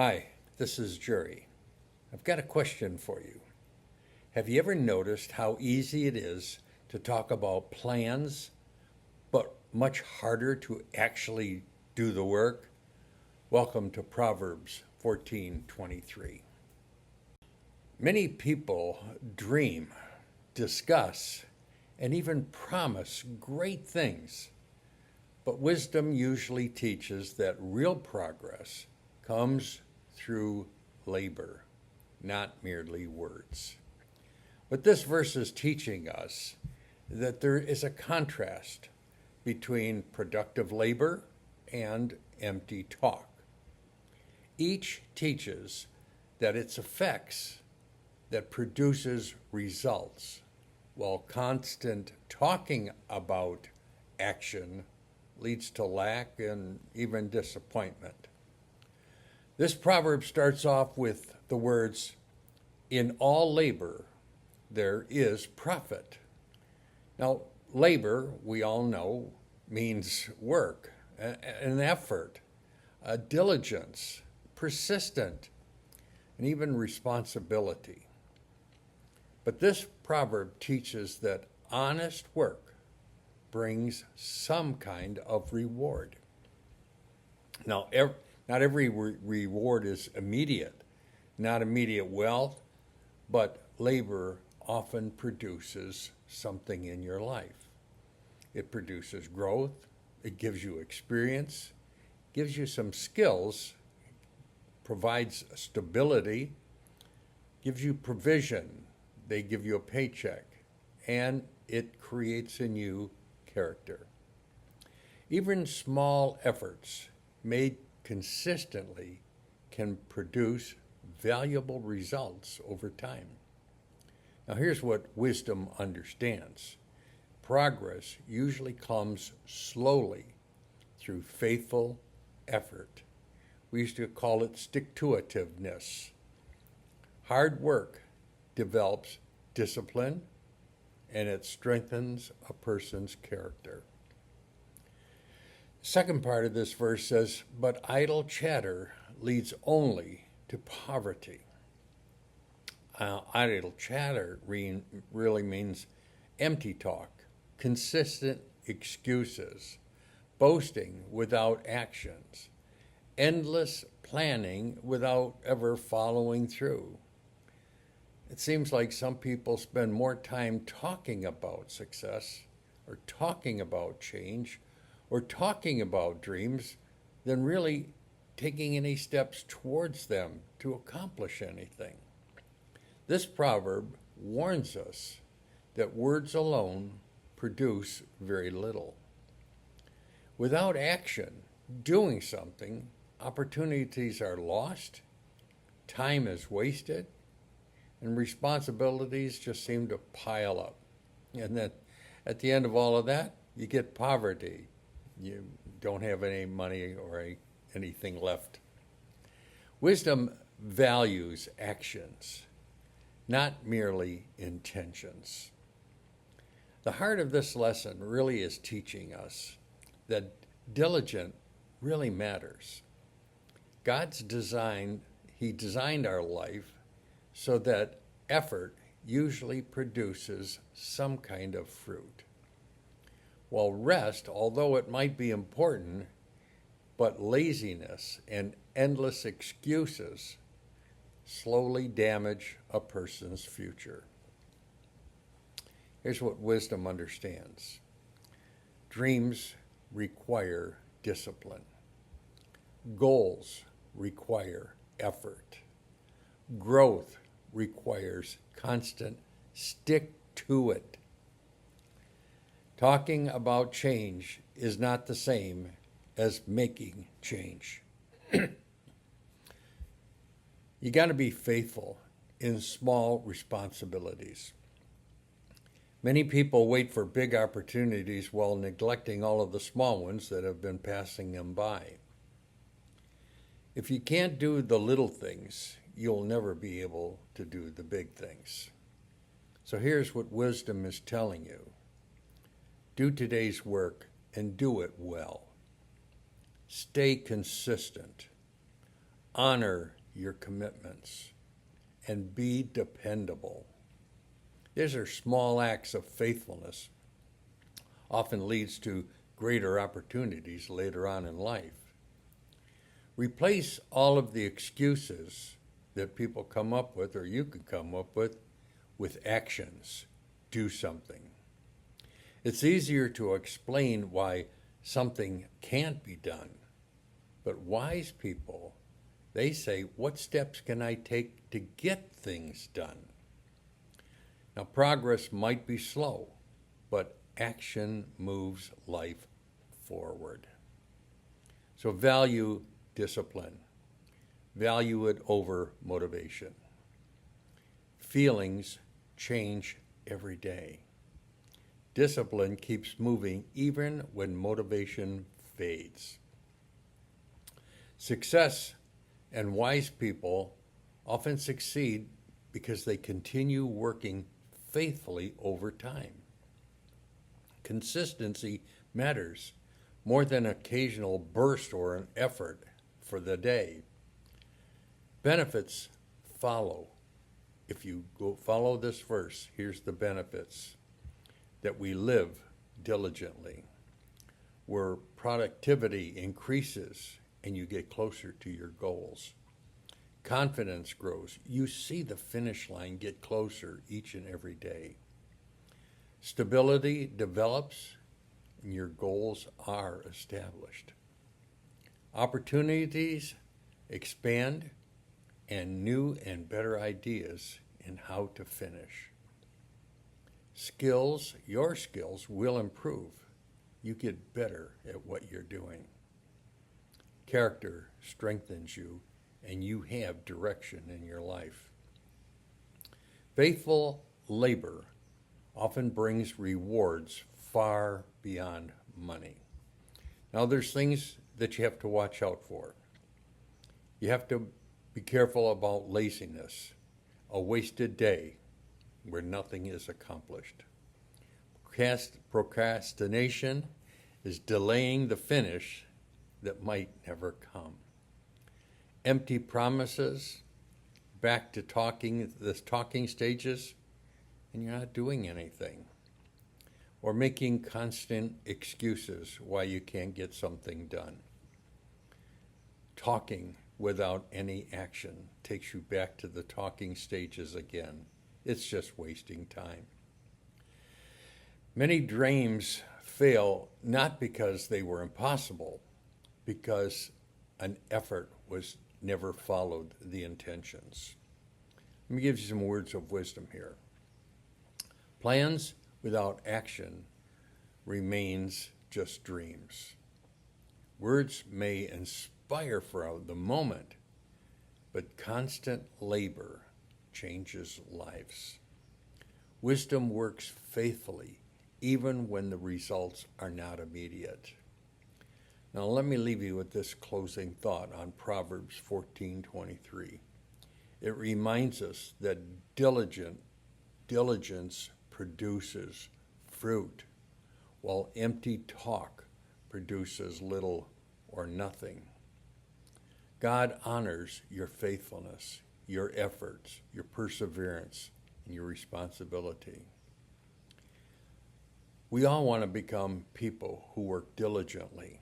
Hi, this is Jerry. I've got a question for you. Have you ever noticed how easy it is to talk about plans, but much harder to actually do the work? Welcome to Proverbs 14:23. Many people dream, discuss, and even promise great things, but wisdom usually teaches that real progress comes through labor, not merely words. But this verse is teaching us that there is a contrast between productive labor and empty talk. Each teaches that it's effects that produces results, while constant talking about action leads to lack and even disappointment. This proverb starts off with the words, "In all labor there is profit." Now, labor, we all know, means work, an effort, a diligence, persistent, and even responsibility. But this proverb teaches that honest work brings some kind of reward. Now, not every reward is immediate, not immediate wealth, but labor often produces something in your life. It produces growth, it gives you experience, gives you some skills, provides stability, gives you provision, they give you a paycheck, and it creates in you character. Even small efforts made consistently can produce valuable results over time. Now, here's what wisdom understands: progress usually comes slowly through faithful effort. We used to call it stick-to-itiveness. Hard work develops discipline and it strengthens a person's character. Second part of this verse says, "But idle chatter leads only to poverty." Idle chatter really means empty talk, consistent excuses, boasting without actions, endless planning without ever following through. It seems like some people spend more time talking about success or talking about change or talking about dreams than really taking any steps towards them to accomplish anything. This proverb warns us that words alone produce very little. Without action, doing something, opportunities are lost, time is wasted, and responsibilities just seem to pile up. And then at the end of all of that, you get poverty. You don't have any money or anything left. Wisdom values actions, not merely intentions. The heart of this lesson really is teaching us that diligence really matters. He designed our life so that effort usually produces some kind of fruit. While rest, although it might be important, but laziness and endless excuses slowly damage a person's future. Here's what wisdom understands: dreams require discipline, goals require effort, growth requires constant stick to it. Talking about change is not the same as making change. You got to be faithful in small responsibilities. Many people wait for big opportunities while neglecting all of the small ones that have been passing them by. If you can't do the little things, you'll never be able to do the big things. So here's what wisdom is telling you: do today's work and do it well. Stay consistent. honor your commitments, and be dependable. These are small acts of faithfulness, often leads to greater opportunities later on in life. Replace all of the excuses that people come up with, or you could come up with actions. Do something. It's easier to explain why something can't be done, but wise people, they say, what steps can I take to get things done? Now, progress might be slow, but action moves life forward. So value discipline. Value it over motivation. Feelings change every day. Discipline keeps moving even when motivation fades. Success and wise people often succeed because they continue working faithfully over time. Consistency matters more than an occasional burst or an effort for the day. Benefits follow. If you go follow this verse, here's the benefits. That we live diligently, where productivity increases and you get closer to your goals. Confidence grows. You see the finish line get closer each and every day. Stability develops and your goals are established. Opportunities expand and new and better ideas in how to finish. Skills, your skills will improve. You get better at what you're doing. Character strengthens you and you have direction in your life. Faithful labor often brings rewards far beyond money. Now there's things that you have to watch out for. You have to be careful about laziness, a wasted day where nothing is accomplished. Procrastination is delaying the finish that might never come. Empty promises, back to the talking stages, and you're not doing anything. Or making constant excuses why you can't get something done. Talking without any action takes you back to the talking stages again. It's just wasting time. Many dreams fail not because they were impossible, because an effort was never followed the intentions. Let me give you some words of wisdom here. Plans without action remains just dreams. Words may inspire for the moment, but constant labor changes lives. Wisdom works faithfully, even when the results are not immediate. Now let me leave you with this closing thought on Proverbs 14:23. It reminds us that diligence produces fruit, while empty talk produces little or nothing. God honors your faithfulness, your efforts, your perseverance, and your responsibility. We all want to become people who work diligently,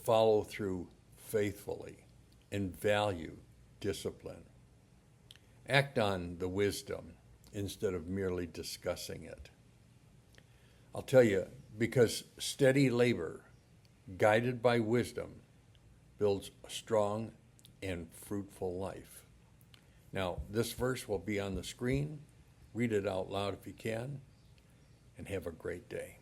follow through faithfully, and value discipline. Act on the wisdom instead of merely discussing it. I'll tell you, because steady labor, guided by wisdom, builds a strong and fruitful life. Now, this verse will be on the screen. Read it out loud if you can, and have a great day.